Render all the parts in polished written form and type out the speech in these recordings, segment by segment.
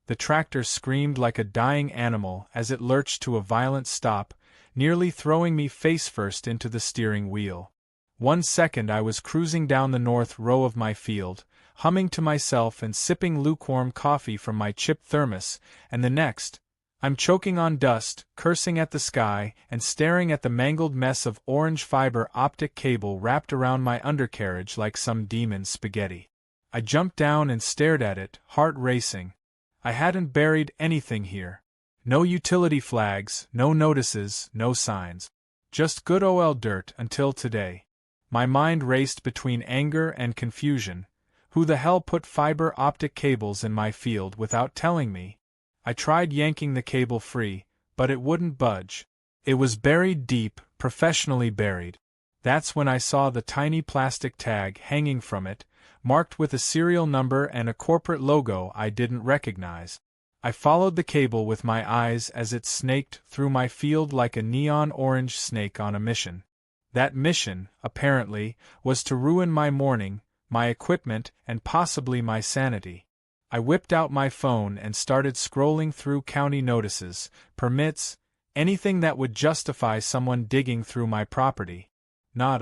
The tractor screamed like a dying animal as it lurched to a violent stop, nearly throwing me face-first into the steering wheel. 1 second I was cruising down the north row of my field, humming to myself and sipping lukewarm coffee from my chipped thermos, and the next, I'm choking on dust, cursing at the sky, and staring at the mangled mess of orange fiber optic cable wrapped around my undercarriage like some demon's spaghetti. I jumped down and stared at it, heart racing. I hadn't buried anything here. No utility flags, no notices, no signs. Just good old dirt until today. My mind raced between anger and confusion. Who the hell put fiber optic cables in my field without telling me? I tried yanking the cable free, but it wouldn't budge. It was buried deep, professionally buried. That's when I saw the tiny plastic tag hanging from it, marked with a serial number and a corporate logo I didn't recognize. I followed the cable with my eyes as it snaked through my field like a neon orange snake on a mission. That mission, apparently, was to ruin my morning, my equipment, and possibly my sanity. I whipped out my phone and started scrolling through county notices, permits, anything that would justify someone digging through my property. Not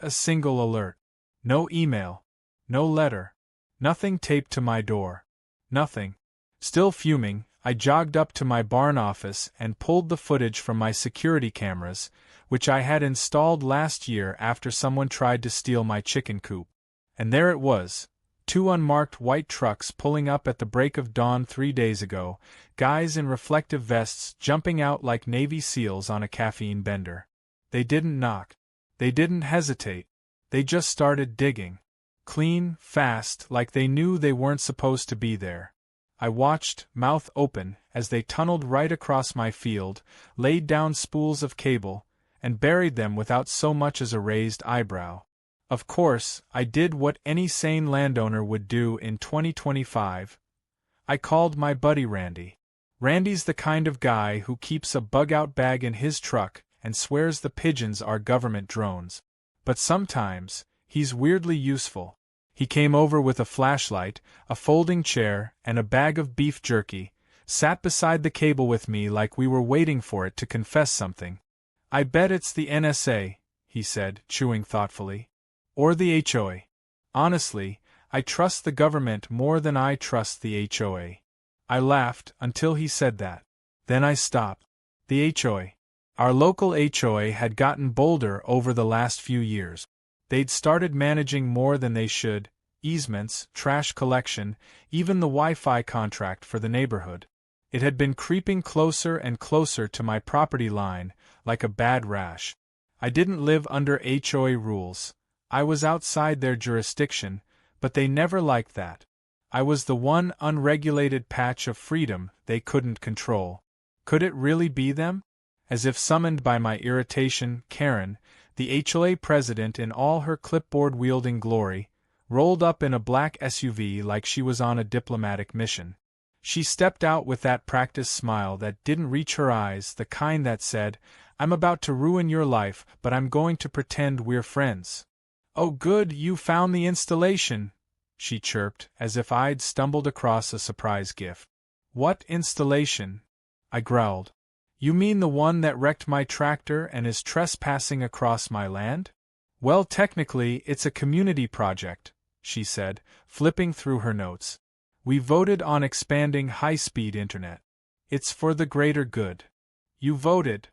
a single alert. No email. No letter. Nothing taped to my door. Nothing. Still fuming, I jogged up to my barn office and pulled the footage from my security cameras, which I had installed last year after someone tried to steal my chicken coop. And there it was. 2 unmarked white trucks pulling up at the break of dawn 3 days ago, guys in reflective vests jumping out like Navy SEALs on a caffeine bender. They didn't knock. They didn't hesitate. They just started digging. Clean, fast, like they knew they weren't supposed to be there. I watched, mouth open, as they tunneled right across my field, laid down spools of cable, and buried them without so much as a raised eyebrow. Of course, I did what any sane landowner would do in 2025. I called my buddy Randy. Randy's the kind of guy who keeps a bug-out bag in his truck and swears the pigeons are government drones. But sometimes, he's weirdly useful. He came over with a flashlight, a folding chair, and a bag of beef jerky, sat beside the cable with me like we were waiting for it to confess something. "I bet it's the NSA," he said, chewing thoughtfully. "Or the HOA. Honestly, I trust the government more than I trust the HOA." I laughed until he said that. Then I stopped. The HOA. Our local HOA had gotten bolder over the last few years. They'd started managing more than they should, easements, trash collection, even the Wi-Fi contract for the neighborhood. It had been creeping closer and closer to my property line, like a bad rash. I didn't live under HOA rules. I was outside their jurisdiction, but they never liked that. I was the one unregulated patch of freedom they couldn't control. Could it really be them? As if summoned by my irritation, Karen, the HOA president in all her clipboard-wielding glory, rolled up in a black SUV like she was on a diplomatic mission. She stepped out with that practiced smile that didn't reach her eyes, the kind that said, "I'm about to ruin your life, but I'm going to pretend we're friends." "Oh good, you found the installation," she chirped, as if I'd stumbled across a surprise gift. "What installation?" I growled. "You mean the one that wrecked my tractor and is trespassing across my land?" "Well, technically, it's a community project," she said, flipping through her notes. "We voted on expanding high-speed internet. It's for the greater good." "You voted?"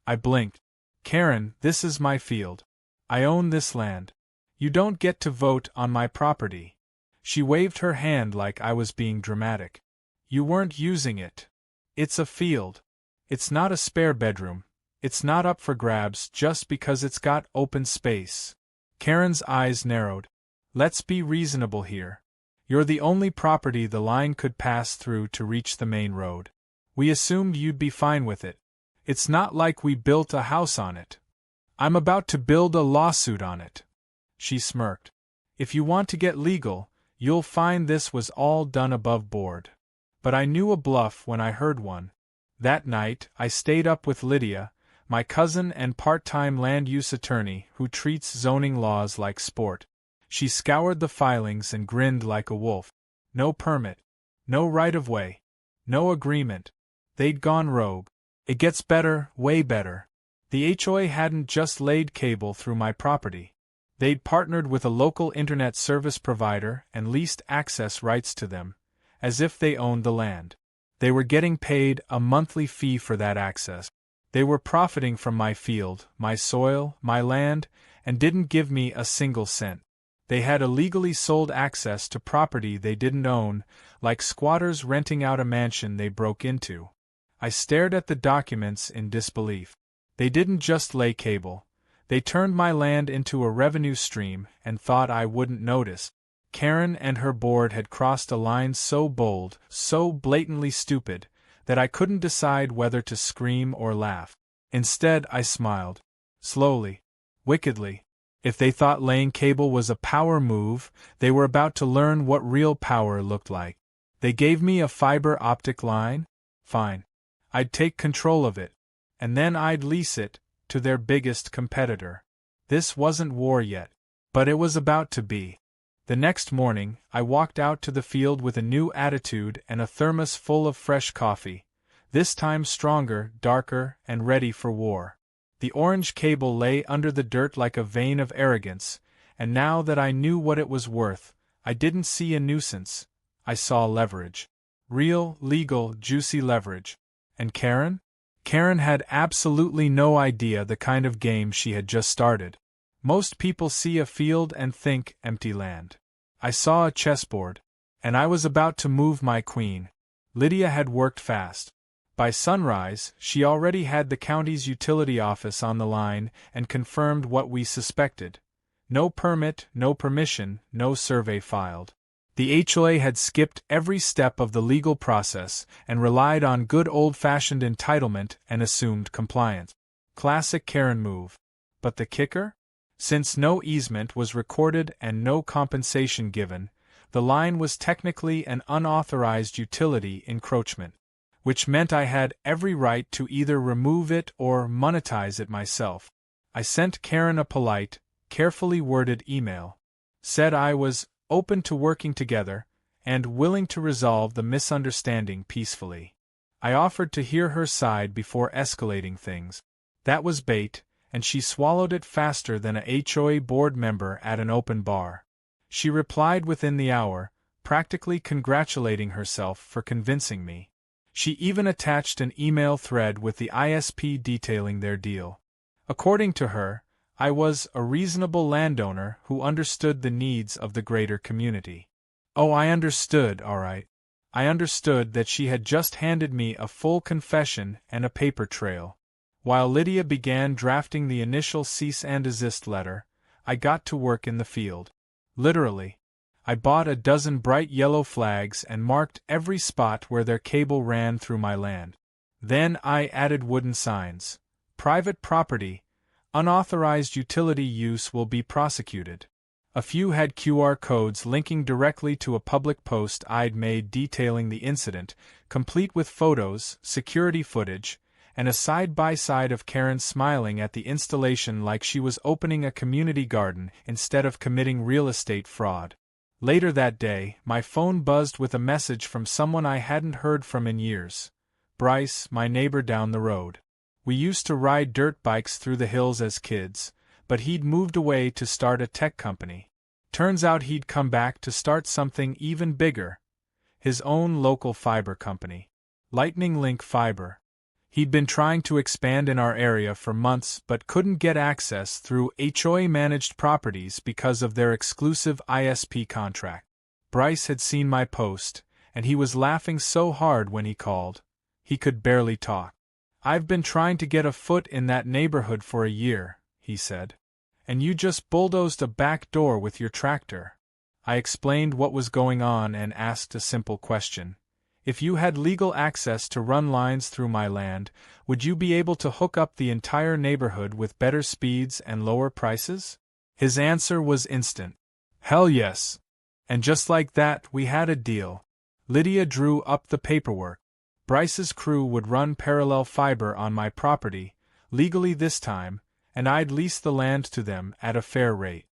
I blinked. "Karen, this is my field. I own this land. You don't get to vote on my property." She waved her hand like I was being dramatic. "You weren't using it. It's a field. It's not a spare bedroom. It's not up for grabs just because it's got open space." Karen's eyes narrowed. "Let's be reasonable here. You're the only property the line could pass through to reach the main road. We assumed you'd be fine with it. It's not like we built a house on it. I'm about to build a lawsuit on it." She smirked. "If you want to get legal, you'll find this was all done above board." But I knew a bluff when I heard one. That night, I stayed up with Lydia, my cousin and part-time land use attorney who treats zoning laws like sport. She scoured the filings and grinned like a wolf. "No permit. No right-of-way. No agreement. They'd gone rogue. It gets better, way better. The HOA hadn't just laid cable through my property. They'd partnered with a local internet service provider and leased access rights to them, as if they owned the land. They were getting paid a monthly fee for that access. They were profiting from my field, my soil, my land, and didn't give me a single cent. They had illegally sold access to property they didn't own, like squatters renting out a mansion they broke into. I stared at the documents in disbelief. They didn't just lay cable. They turned my land into a revenue stream and thought I wouldn't notice. Karen and her board had crossed a line so bold, so blatantly stupid, that I couldn't decide whether to scream or laugh. Instead, I smiled. Slowly. Wickedly. If they thought laying cable was a power move, they were about to learn what real power looked like. They gave me a fiber optic line? Fine. I'd take control of it. And then I'd lease it to their biggest competitor. This wasn't war yet. But it was about to be. The next morning, I walked out to the field with a new attitude and a thermos full of fresh coffee, this time stronger, darker, and ready for war. The orange cable lay under the dirt like a vein of arrogance, and now that I knew what it was worth, I didn't see a nuisance. I saw leverage. Real, legal, juicy leverage. And Karen? Karen had absolutely no idea the kind of game she had just started. Most people see a field and think empty land. I saw a chessboard. And I was about to move my queen. Lydia had worked fast. By sunrise, she already had the county's utility office on the line and confirmed what we suspected. No permit, no permission, no survey filed. The HOA had skipped every step of the legal process and relied on good old-fashioned entitlement and assumed compliance. Classic Karen move. But the kicker? Since no easement was recorded and no compensation given, the line was technically an unauthorized utility encroachment, which meant I had every right to either remove it or monetize it myself. I sent Karen a polite, carefully worded email. Said I was open to working together and willing to resolve the misunderstanding peacefully. I offered to hear her side before escalating things. That was bait, and she swallowed it faster than a HOA board member at an open bar. She replied within the hour, practically congratulating herself for convincing me. She even attached an email thread with the ISP detailing their deal. According to her, I was a reasonable landowner who understood the needs of the greater community. Oh, I understood, all right. I understood that she had just handed me a full confession and a paper trail. While Lydia began drafting the initial cease and desist letter, I got to work in the field. Literally. I bought a dozen bright yellow flags and marked every spot where their cable ran through my land. Then I added wooden signs. Private property, unauthorized utility use will be prosecuted. A few had QR codes linking directly to a public post I'd made detailing the incident, complete with photos, security footage, and a side-by-side of Karen smiling at the installation like she was opening a community garden instead of committing real estate fraud. Later that day, my phone buzzed with a message from someone I hadn't heard from in years. Bryce, my neighbor down the road. We used to ride dirt bikes through the hills as kids, but he'd moved away to start a tech company. Turns out he'd come back to start something even bigger. His own local fiber company. Lightning Link Fiber. He'd been trying to expand in our area for months but couldn't get access through HOA-managed properties because of their exclusive ISP contract. Bryce had seen my post, and he was laughing so hard when he called. He could barely talk. "I've been trying to get a foot in that neighborhood for a year," he said. "And you just bulldozed a back door with your tractor." I explained what was going on and asked a simple question. If you had legal access to run lines through my land, would you be able to hook up the entire neighborhood with better speeds and lower prices? His answer was instant. Hell yes. And just like that, we had a deal. Lydia drew up the paperwork. Bryce's crew would run parallel fiber on my property, legally this time, and I'd lease the land to them at a fair rate.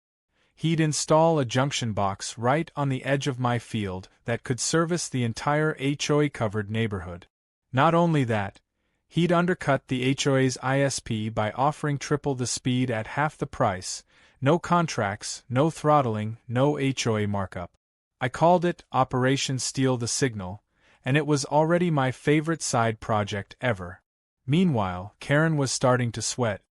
He'd install a junction box right on the edge of my field that could service the entire HOA-covered neighborhood. Not only that, he'd undercut the HOA's ISP by offering triple the speed at half the price, no contracts, no throttling, no HOA markup. I called it Operation Steal the Signal, and it was already my favorite side project ever. Meanwhile, Karen was starting to sweat.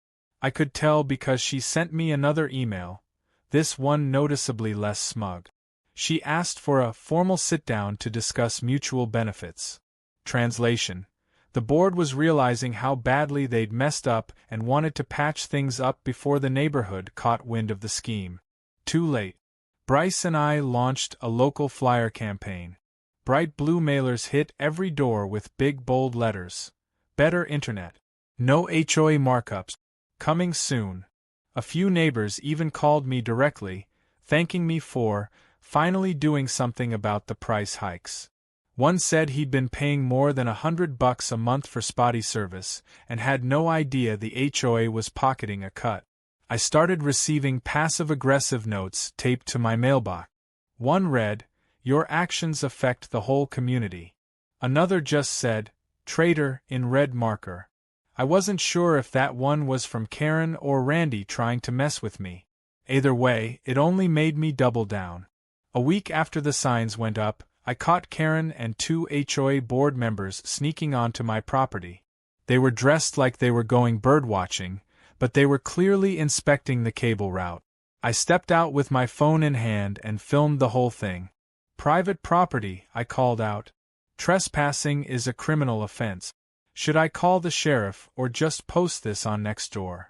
I could tell because she sent me another email, this one noticeably less smug. She asked for a formal sit-down to discuss mutual benefits. Translation: the board was realizing how badly they'd messed up and wanted to patch things up before the neighborhood caught wind of the scheme. Too late. Bryce and I launched a local flyer campaign. Bright blue mailers hit every door with big bold letters. Better internet. No HOA markups. Coming soon. A few neighbors even called me directly, thanking me for finally doing something about the price hikes. One said he'd been paying more than $100 a month for spotty service and had no idea the HOA was pocketing a cut. I started receiving passive-aggressive notes taped to my mailbox. One read, "Your actions affect the whole community." Another just said, "Traitor," in red marker. I wasn't sure if that one was from Karen or Randy trying to mess with me. Either way, it only made me double down. A week after the signs went up, I caught Karen and 2 HOA board members sneaking onto my property. They were dressed like they were going birdwatching, but they were clearly inspecting the cable route. I stepped out with my phone in hand and filmed the whole thing. "Private property," I called out. "Trespassing is a criminal offense. Should I call the sheriff or just post this on Nextdoor?"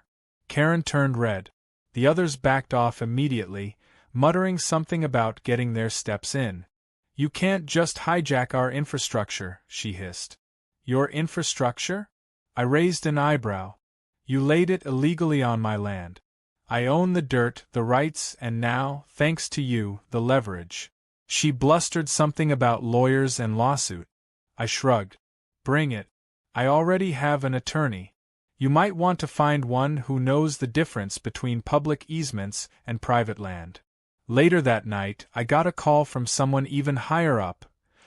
Karen turned red. The others backed off immediately, muttering something about getting their steps in. "You can't just hijack our infrastructure," she hissed. "Your infrastructure?" I raised an eyebrow. "You laid it illegally on my land. I own the dirt, the rights, and now, thanks to you, the leverage." She blustered something about lawyers and lawsuit. I shrugged. "Bring it. I already have an attorney. You might want to find one who knows the difference between public easements and private land." Later that night, I got a call from someone even higher up,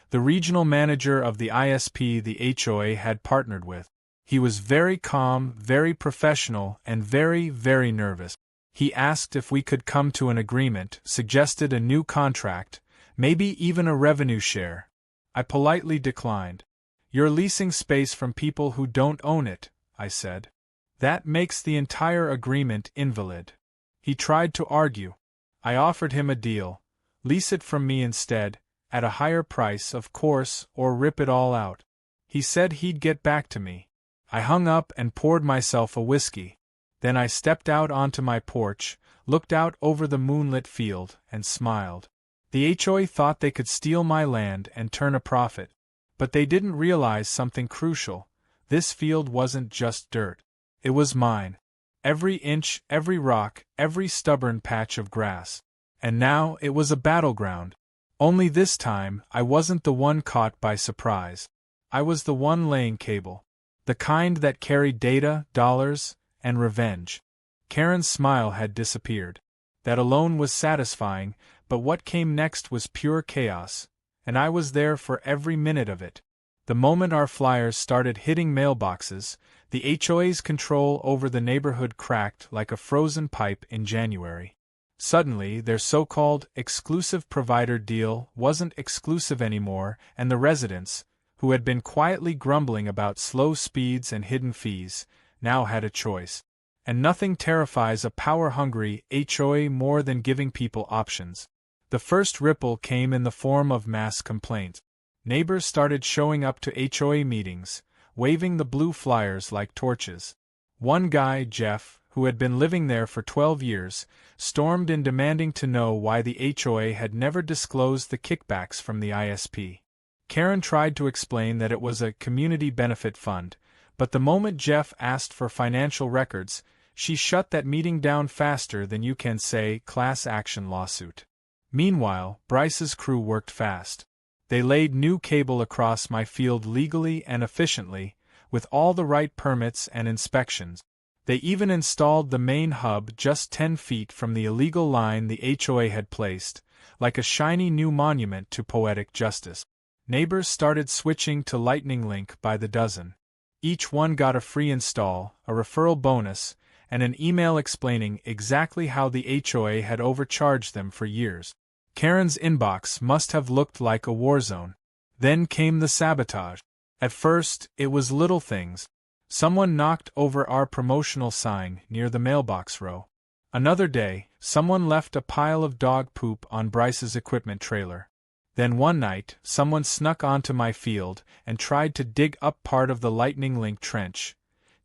the regional manager of the ISP the HOA had partnered with. He was very calm, very professional, and very, very nervous. He asked if we could come to an agreement, suggested a new contract, maybe even a revenue share. I politely declined. "You're leasing space from people who don't own it," I said. "That makes the entire agreement invalid." He tried to argue. I offered him a deal. Lease it from me instead, at a higher price, of course, or rip it all out. He said he'd get back to me. I hung up and poured myself a whiskey. Then I stepped out onto my porch, looked out over the moonlit field, and smiled. The HOA thought they could steal my land and turn a profit. But they didn't realize something crucial. This field wasn't just dirt. It was mine. Every inch, every rock, every stubborn patch of grass. And now it was a battleground. Only this time, I wasn't the one caught by surprise. I was the one laying cable. The kind that carried data, dollars, and revenge. Karen's smile had disappeared. That alone was satisfying, but what came next was pure chaos. And I was there for every minute of it. The moment our flyers started hitting mailboxes, the HOA's control over the neighborhood cracked like a frozen pipe in January. Suddenly, their so-called exclusive provider deal wasn't exclusive anymore, and the residents, who had been quietly grumbling about slow speeds and hidden fees, now had a choice. And nothing terrifies a power-hungry HOA more than giving people options. The first ripple came in the form of mass complaints. Neighbors started showing up to HOA meetings, waving the blue flyers like torches. One guy, Jeff, who had been living there for 12 years, stormed in demanding to know why the HOA had never disclosed the kickbacks from the ISP. Karen tried to explain that it was a community benefit fund, but the moment Jeff asked for financial records, she shut that meeting down faster than you can say class action lawsuit. Meanwhile, Bryce's crew worked fast. They laid new cable across my field legally and efficiently, with all the right permits and inspections. They even installed the main hub just 10 feet from the illegal line the HOA had placed, like a shiny new monument to poetic justice. Neighbors started switching to Lightning Link by the dozen. Each one got a free install, a referral bonus, and an email explaining exactly how the HOA had overcharged them for years. Karen's inbox must have looked like a war zone. Then came the sabotage. At first, it was little things. Someone knocked over our promotional sign near the mailbox row. Another day, someone left a pile of dog poop on Bryce's equipment trailer. Then one night, someone snuck onto my field and tried to dig up part of the Lightning Link trench.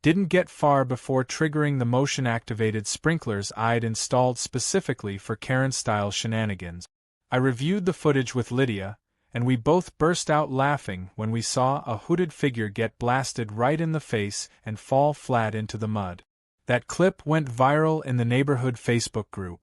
Didn't get far before triggering the motion-activated sprinklers I'd installed specifically for Karen-style shenanigans. I reviewed the footage with Lydia, and we both burst out laughing when we saw a hooded figure get blasted right in the face and fall flat into the mud. That clip went viral in the neighborhood Facebook group.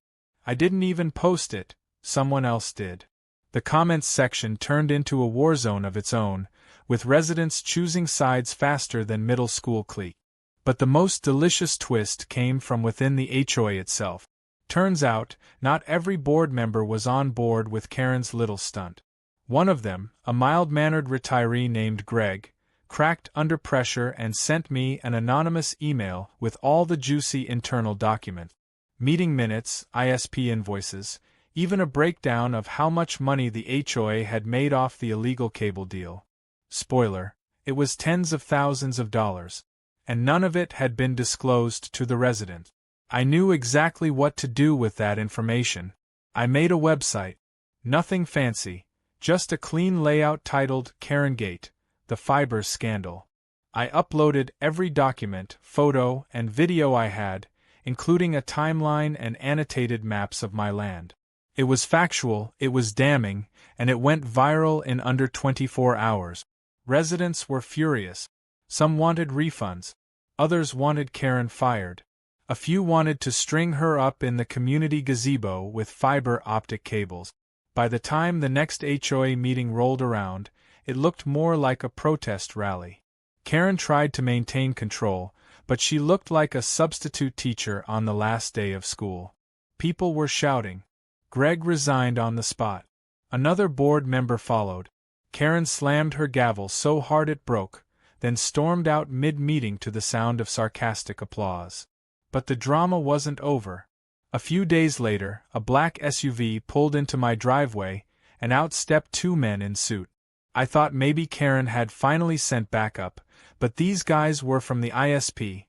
I didn't even post it, someone else did. The comments section turned into a war zone of its own, with residents choosing sides faster than middle school clique. But the most delicious twist came from within the HOA itself. Turns out, not every board member was on board with Karen's little stunt. One of them, a mild-mannered retiree named Greg, cracked under pressure and sent me an anonymous email with all the juicy internal documents. Meeting minutes, ISP invoices, even a breakdown of how much money the HOA had made off the illegal cable deal. Spoiler, it was tens of thousands of dollars. And none of it had been disclosed to the resident. I knew exactly what to do with that information. I made a website. Nothing fancy, just a clean layout titled Karengate, the fiber scandal. I uploaded every document, photo, and video I had, including a timeline and annotated maps of my land. It was factual, it was damning, and it went viral in under 24 hours. Residents were furious. Some wanted refunds. Others wanted Karen fired. A few wanted to string her up in the community gazebo with fiber optic cables. By the time the next HOA meeting rolled around, it looked more like a protest rally. Karen tried to maintain control, but she looked like a substitute teacher on the last day of school. People were shouting. Greg resigned on the spot. Another board member followed. Karen slammed her gavel so hard it broke, then stormed out mid-meeting to the sound of sarcastic applause. But the drama wasn't over. A few days later, a black SUV pulled into my driveway, and out stepped two men in suit. I thought maybe Karen had finally sent backup, but these guys were from the ISP,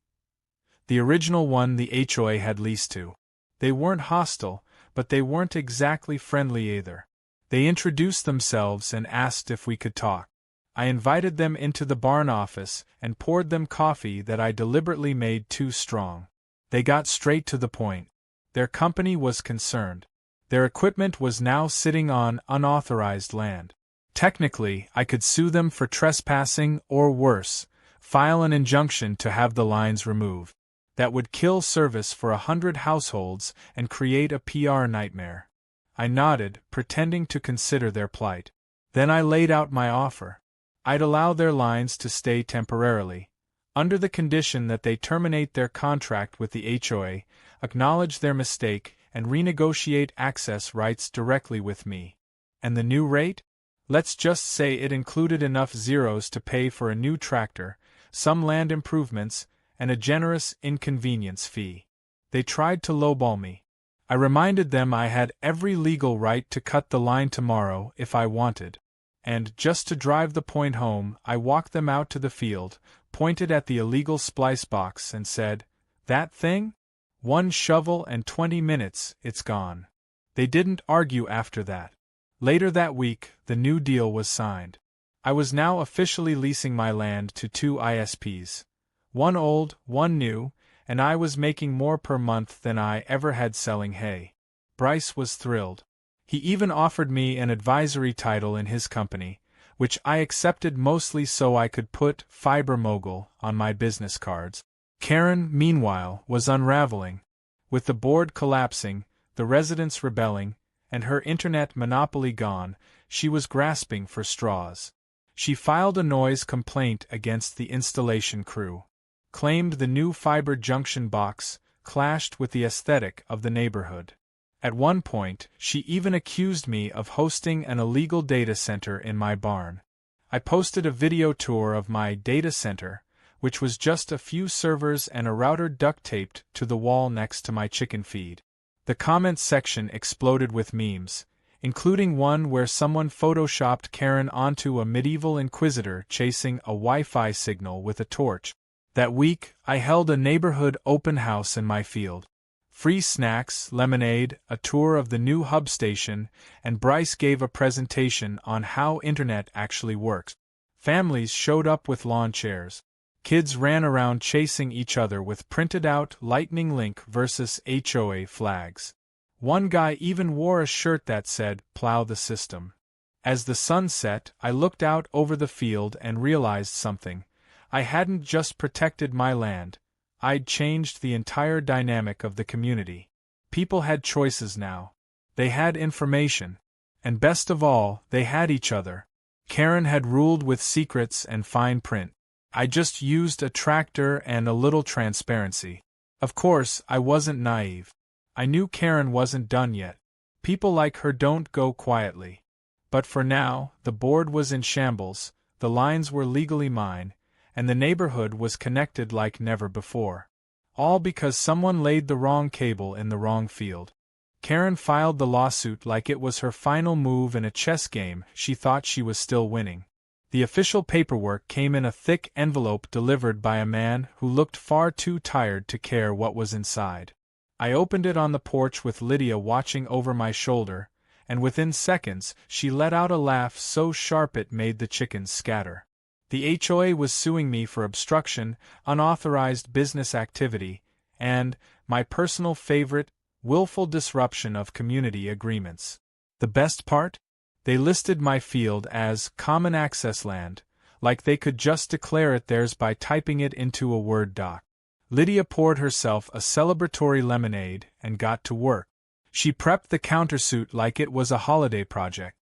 the original one the HOA had leased to. They weren't hostile, but they weren't exactly friendly either. They introduced themselves and asked if we could talk. I invited them into the barn office and poured them coffee that I deliberately made too strong. They got straight to the point. Their company was concerned. Their equipment was now sitting on unauthorized land. Technically, I could sue them for trespassing or worse, file an injunction to have the lines removed. That would kill service for 100 households and create a PR nightmare. I nodded, pretending to consider their plight. Then I laid out my offer. I'd allow their lines to stay temporarily, under the condition that they terminate their contract with the HOA, acknowledge their mistake, and renegotiate access rights directly with me. And the new rate? Let's just say it included enough zeros to pay for a new tractor, some land improvements, and a generous inconvenience fee. They tried to lowball me. I reminded them I had every legal right to cut the line tomorrow if I wanted. And, just to drive the point home, I walked them out to the field, pointed at the illegal splice box and said, "That thing? 1 shovel and 20 minutes, it's gone." They didn't argue after that. Later that week, the new deal was signed. I was now officially leasing my land to 2 ISPs. One old, one new, and I was making more per month than I ever had selling hay. Bryce was thrilled. He even offered me an advisory title in his company, which I accepted mostly so I could put Fiber Mogul on my business cards. Karen, meanwhile, was unraveling. With the board collapsing, the residents rebelling, and her internet monopoly gone, she was grasping for straws. She filed a noise complaint against the installation crew. claimed the new fiber junction box clashed with the aesthetic of the neighborhood. At one point, she even accused me of hosting an illegal data center in my barn. I posted a video tour of my data center, which was just a few servers and a router duct-taped to the wall next to my chicken feed. The comments section exploded with memes, including one where someone photoshopped Karen onto a medieval inquisitor chasing a Wi-Fi signal with a torch. That week, I held a neighborhood open house in my field. Free snacks, lemonade, a tour of the new hub station, and Bryce gave a presentation on how internet actually works. Families showed up with lawn chairs. Kids ran around chasing each other with printed-out Lightning Link versus HOA flags. One guy even wore a shirt that said, "Plow the system." As the sun set, I looked out over the field and realized something. I hadn't just protected my land, I'd changed the entire dynamic of the community. People had choices now. They had information. And best of all, they had each other. Karen had ruled with secrets and fine print. I just used a tractor and a little transparency. Of course, I wasn't naive. I knew Karen wasn't done yet. People like her don't go quietly. But for now, the board was in shambles, the lines were legally mine, and the neighborhood was connected like never before. All because someone laid the wrong cable in the wrong field. Karen filed the lawsuit like it was her final move in a chess game she thought she was still winning. The official paperwork came in a thick envelope delivered by a man who looked far too tired to care what was inside. I opened it on the porch with Lydia watching over my shoulder, and within seconds she let out a laugh so sharp it made the chickens scatter. The HOA was suing me for obstruction, unauthorized business activity, and, my personal favorite, willful disruption of community agreements. The best part? They listed my field as common access land, like they could just declare it theirs by typing it into a Word doc. Lydia poured herself a celebratory lemonade and got to work. She prepped the countersuit like it was a holiday project.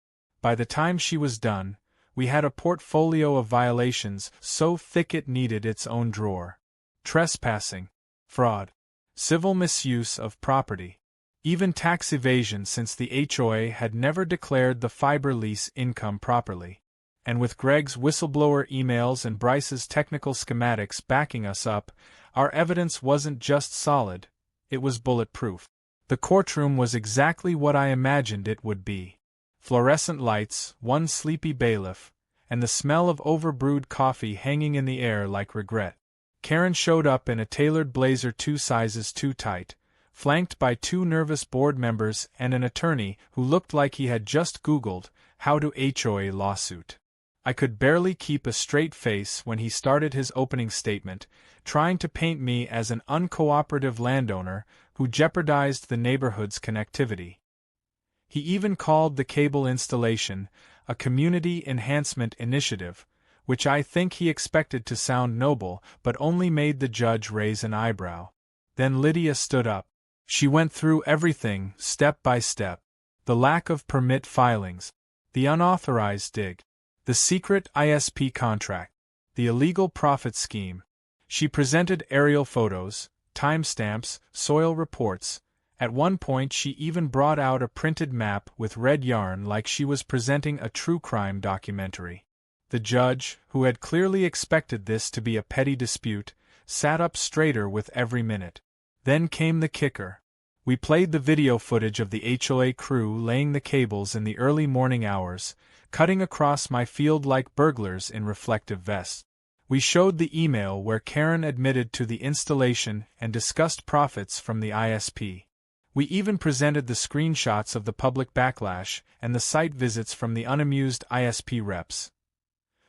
By the time she was done, we had a portfolio of violations so thick it needed its own drawer. Trespassing, fraud, civil misuse of property, even tax evasion since the HOA had never declared the fiber lease income properly. And with Greg's whistleblower emails and Bryce's technical schematics backing us up, our evidence wasn't just solid, it was bulletproof. The courtroom was exactly what I imagined it would be. Fluorescent lights, one sleepy bailiff, and the smell of overbrewed coffee hanging in the air like regret. Karen showed up in a tailored blazer 2 sizes too tight, flanked by 2 nervous board members and an attorney who looked like he had just Googled, "How to HOA lawsuit." I could barely keep a straight face when he started his opening statement, trying to paint me as an uncooperative landowner who jeopardized the neighborhood's connectivity. He even called the cable installation a community enhancement initiative, which I think he expected to sound noble but only made the judge raise an eyebrow. Then Lydia stood up. She went through everything, step by step. The lack of permit filings, the unauthorized dig, the secret ISP contract, the illegal profit scheme. She presented aerial photos, timestamps, soil reports. At one point she even brought out a printed map with red yarn like she was presenting a true crime documentary. The judge, who had clearly expected this to be a petty dispute, sat up straighter with every minute. Then came the kicker. We played the video footage of the HOA crew laying the cables in the early morning hours, cutting across my field like burglars in reflective vests. We showed the email where Karen admitted to the installation and discussed profits from the ISP. We even presented the screenshots of the public backlash and the site visits from the unamused ISP reps.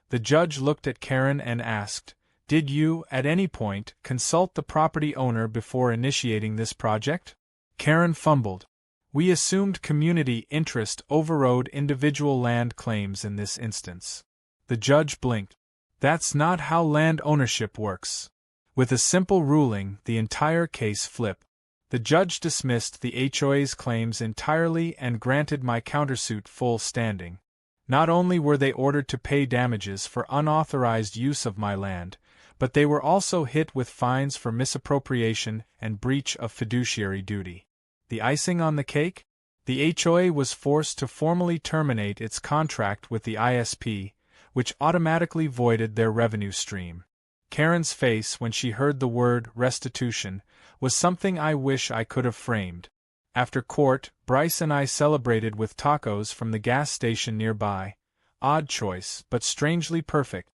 The judge looked at Karen and asked, "Did you, at any point, consult the property owner before initiating this project?" Karen fumbled. We assumed community interest overrode individual land claims in this instance. The judge blinked. That's not how land ownership works. With a simple ruling, the entire case flipped. The judge dismissed the HOA's claims entirely and granted my countersuit full standing. Not only were they ordered to pay damages for unauthorized use of my land, but they were also hit with fines for misappropriation and breach of fiduciary duty. The icing on the cake? The HOA was forced to formally terminate its contract with the ISP, which automatically voided their revenue stream. Karen's face when she heard the word restitution was something I wish I could have framed. After court, Bryce and I celebrated with tacos from the gas station nearby. Odd choice, but strangely perfect.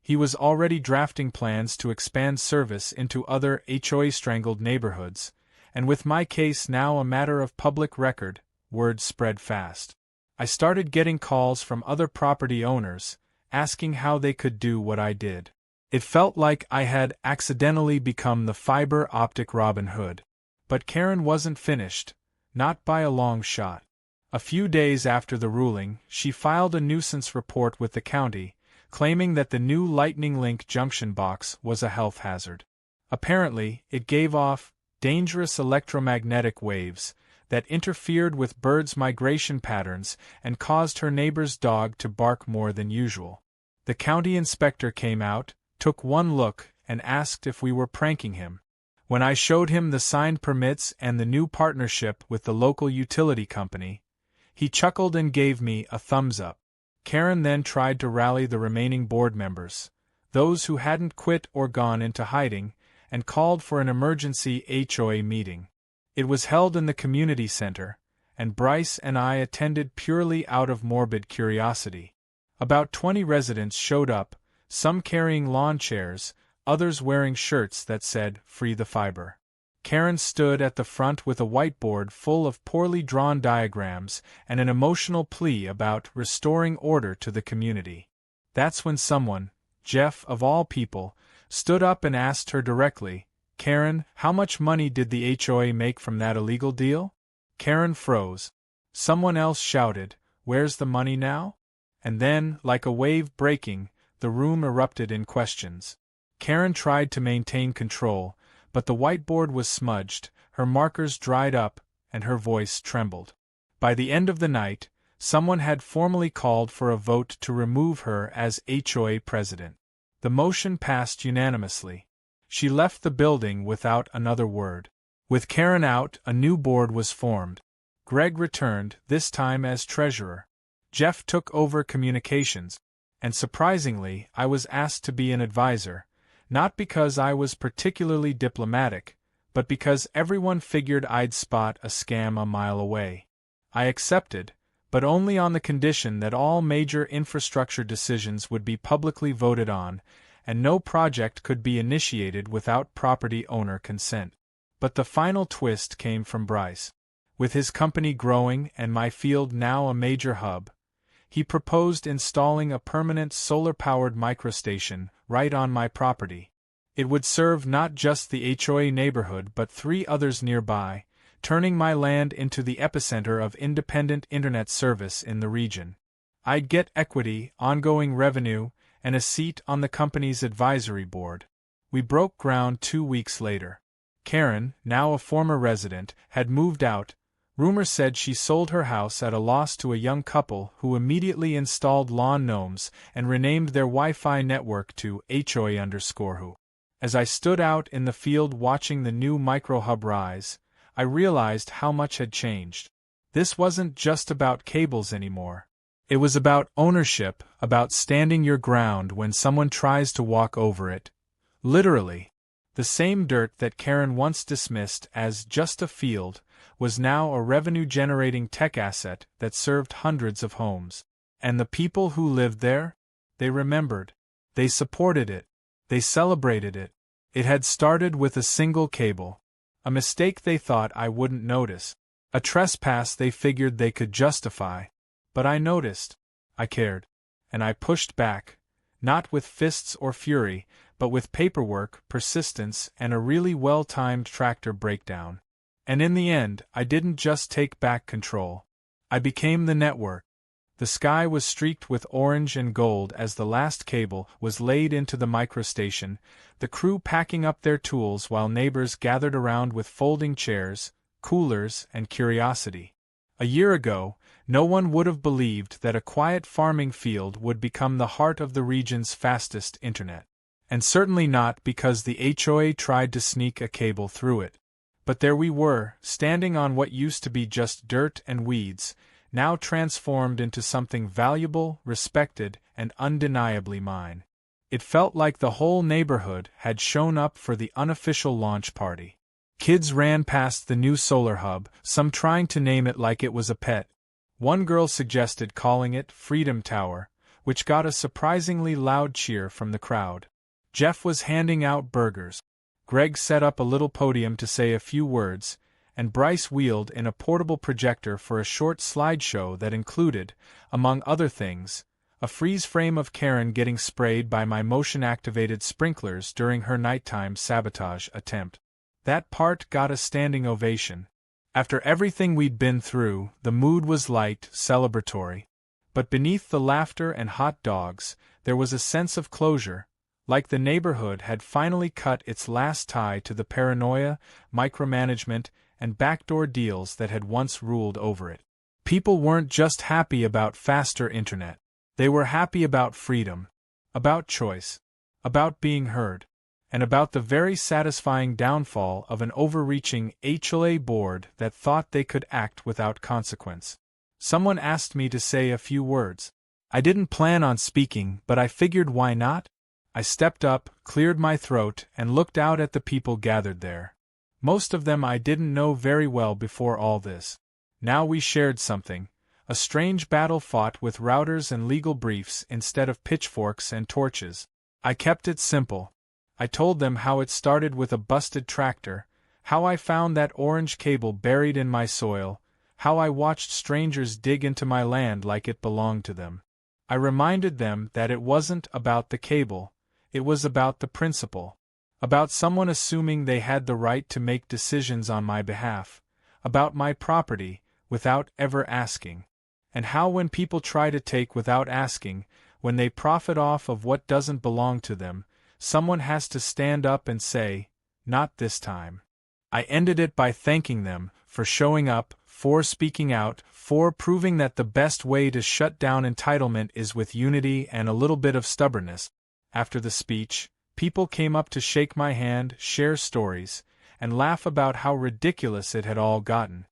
He was already drafting plans to expand service into other HOA-strangled neighborhoods, and with my case now a matter of public record, word spread fast. I started getting calls from other property owners, asking how they could do what I did. It felt like I had accidentally become the fiber optic Robin Hood. But Karen wasn't finished, not by a long shot. A few days after the ruling, she filed a nuisance report with the county, claiming that the new Lightning Link junction box was a health hazard. Apparently, it gave off dangerous electromagnetic waves that interfered with birds' migration patterns and caused her neighbor's dog to bark more than usual. The county inspector came out, took one look, and asked if we were pranking him. When I showed him the signed permits and the new partnership with the local utility company, he chuckled and gave me a thumbs up. Karen then tried to rally the remaining board members, those who hadn't quit or gone into hiding, and called for an emergency HOA meeting. It was held in the community center, and Bryce and I attended purely out of morbid curiosity. About 20 residents showed up, some carrying lawn chairs, others wearing shirts that said, "Free the Fiber." Karen stood at the front with a whiteboard full of poorly drawn diagrams and an emotional plea about restoring order to the community. That's when someone, Jeff of all people, stood up and asked her directly, "Karen, how much money did the HOA make from that illegal deal?" Karen froze. Someone else shouted, "Where's the money now?" And then, like a wave breaking, the room erupted in questions. Karen tried to maintain control, but the whiteboard was smudged, her markers dried up, and her voice trembled. By the end of the night, someone had formally called for a vote to remove her as HOA president. The motion passed unanimously. She left the building without another word. With Karen out, a new board was formed. Greg returned, this time as treasurer. Jeff took over communications, and surprisingly, I was asked to be an advisor, not because I was particularly diplomatic, but because everyone figured I'd spot a scam a mile away. I accepted, but only on the condition that all major infrastructure decisions would be publicly voted on, and no project could be initiated without property owner consent. But the final twist came from Bryce. With his company growing and my field now a major hub, he proposed installing a permanent solar-powered microstation right on my property. It would serve not just the HOA neighborhood but 3 others nearby, turning my land into the epicenter of independent internet service in the region. I'd get equity, ongoing revenue, and a seat on the company's advisory board. We broke ground 2 weeks later. Karen, now a former resident, had moved out. Rumor said she sold her house at a loss to a young couple who immediately installed lawn gnomes and renamed their Wi-Fi network to HOA_who. As I stood out in the field watching the new microhub rise, I realized how much had changed. This wasn't just about cables anymore. It was about ownership, about standing your ground when someone tries to walk over it. Literally. The same dirt that Karen once dismissed as just a field was now a revenue-generating tech asset that served hundreds of homes. And the people who lived there? They remembered. They supported it. They celebrated it. It had started with a single cable. A mistake they thought I wouldn't notice. A trespass they figured they could justify. But I noticed. I cared. And I pushed back. Not with fists or fury, but with paperwork, persistence, and a really well-timed tractor breakdown. And in the end, I didn't just take back control. I became the network. The sky was streaked with orange and gold as the last cable was laid into the microstation, the crew packing up their tools while neighbors gathered around with folding chairs, coolers, and curiosity. A year ago, no one would have believed that a quiet farming field would become the heart of the region's fastest internet. And certainly not because the HOA tried to sneak a cable through it. But there we were, standing on what used to be just dirt and weeds, now transformed into something valuable, respected, and undeniably mine. It felt like the whole neighborhood had shown up for the unofficial launch party. Kids ran past the new solar hub, some trying to name it like it was a pet. One girl suggested calling it Freedom Tower, which got a surprisingly loud cheer from the crowd. Jeff was handing out burgers. Greg set up a little podium to say a few words, and Bryce wheeled in a portable projector for a short slideshow that included, among other things, a freeze frame of Karen getting sprayed by my motion-activated sprinklers during her nighttime sabotage attempt. That part got a standing ovation. After everything we'd been through, the mood was light, celebratory. But beneath the laughter and hot dogs, there was a sense of closure, like the neighborhood had finally cut its last tie to the paranoia, micromanagement, and backdoor deals that had once ruled over it. People weren't just happy about faster internet. They were happy about freedom, about choice, about being heard, and about the very satisfying downfall of an overreaching HOA board that thought they could act without consequence. Someone asked me to say a few words. I didn't plan on speaking, but I figured why not? I stepped up, cleared my throat, and looked out at the people gathered there. Most of them I didn't know very well before all this. Now we shared something, a strange battle fought with routers and legal briefs instead of pitchforks and torches. I kept it simple. I told them how it started with a busted tractor, how I found that orange cable buried in my soil, how I watched strangers dig into my land like it belonged to them. I reminded them that it wasn't about the cable, it was about the principle. About someone assuming they had the right to make decisions on my behalf, about my property, without ever asking. And how when people try to take without asking, when they profit off of what doesn't belong to them, someone has to stand up and say, "Not this time." I ended it by thanking them for showing up, for speaking out, for proving that the best way to shut down entitlement is with unity and a little bit of stubbornness. After the speech, people came up to shake my hand, share stories, and laugh about how ridiculous it had all gotten.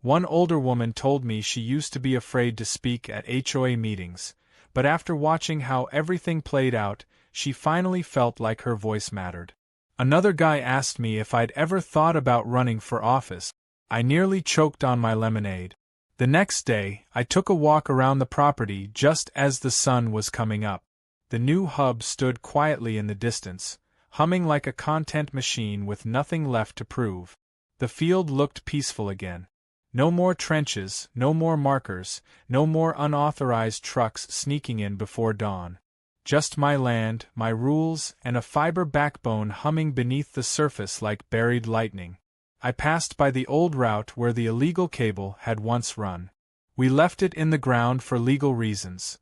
One older woman told me she used to be afraid to speak at HOA meetings, but after watching how everything played out, she finally felt like her voice mattered. Another guy asked me if I'd ever thought about running for office. I nearly choked on my lemonade. The next day, I took a walk around the property just as the sun was coming up. The new hub stood quietly in the distance, humming like a content machine with nothing left to prove. The field looked peaceful again. No more trenches, no more markers, no more unauthorized trucks sneaking in before dawn. Just my land, my rules, and a fiber backbone humming beneath the surface like buried lightning. I passed by the old route where the illegal cable had once run. We left it in the ground for legal reasons.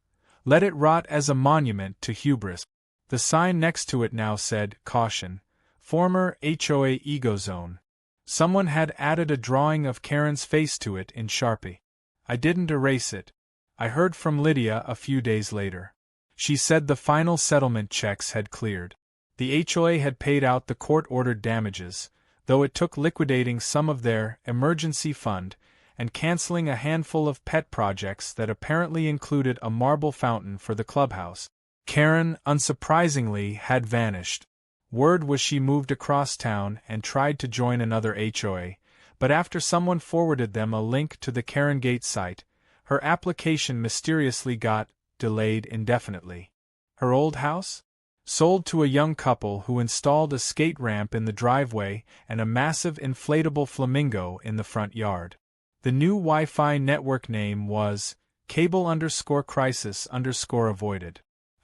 Let it rot as a monument to hubris. The sign next to it now said, "Caution. Former HOA Ego Zone." Someone had added a drawing of Karen's face to it in Sharpie. I didn't erase it. I heard from Lydia a few days later. She said the final settlement checks had cleared. The HOA had paid out the court-ordered damages, though it took liquidating some of their emergency fund and canceling a handful of pet projects that apparently included a marble fountain for the clubhouse. Karen, unsurprisingly, had vanished. Word was she moved across town and tried to join another HOA, but after someone forwarded them a link to the Karengate site, her application mysteriously got delayed indefinitely. Her old house? Sold to a young couple who installed a skate ramp in the driveway and a massive inflatable flamingo in the front yard. The new Wi-Fi network name was cable_crisis_avoided.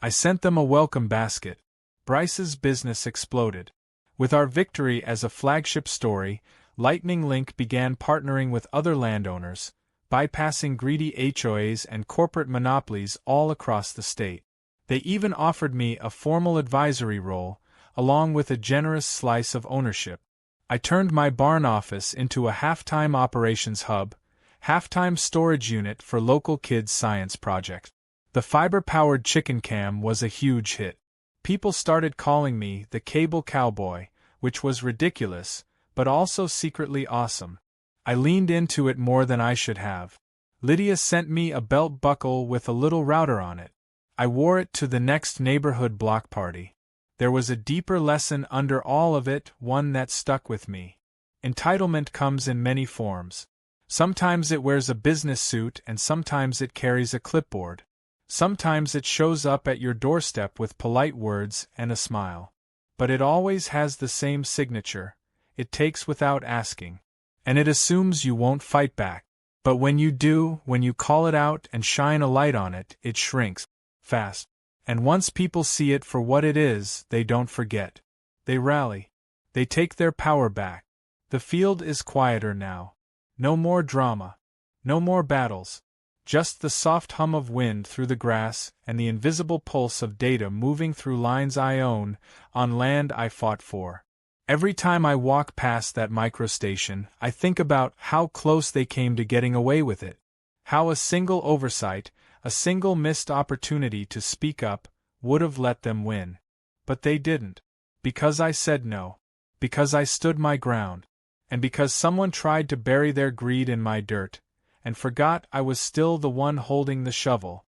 I sent them a welcome basket. Bryce's business exploded. With our victory as a flagship story, Lightning Link began partnering with other landowners, bypassing greedy HOAs and corporate monopolies all across the state. They even offered me a formal advisory role, along with a generous slice of ownership. I turned my barn office into a half-time operations hub, half-time storage unit for local kids' science projects. The fiber-powered chicken cam was a huge hit. People started calling me the cable cowboy, which was ridiculous, but also secretly awesome. I leaned into it more than I should have. Lydia sent me a belt buckle with a little router on it. I wore it to the next neighborhood block party. There was a deeper lesson under all of it, one that stuck with me. Entitlement comes in many forms. Sometimes it wears a business suit and sometimes it carries a clipboard. Sometimes it shows up at your doorstep with polite words and a smile. But it always has the same signature. It takes without asking. And it assumes you won't fight back. But when you do, when you call it out and shine a light on it, it shrinks fast. And once people see it for what it is, they don't forget. They rally. They take their power back. The field is quieter now. No more drama. No more battles. Just the soft hum of wind through the grass and the invisible pulse of data moving through lines I own, on land I fought for. Every time I walk past that microstation, I think about how close they came to getting away with it. How a single oversight, a single missed opportunity to speak up, would have let them win. But they didn't. Because I said no. Because I stood my ground. And because someone tried to bury their greed in my dirt, and forgot I was still the one holding the shovel.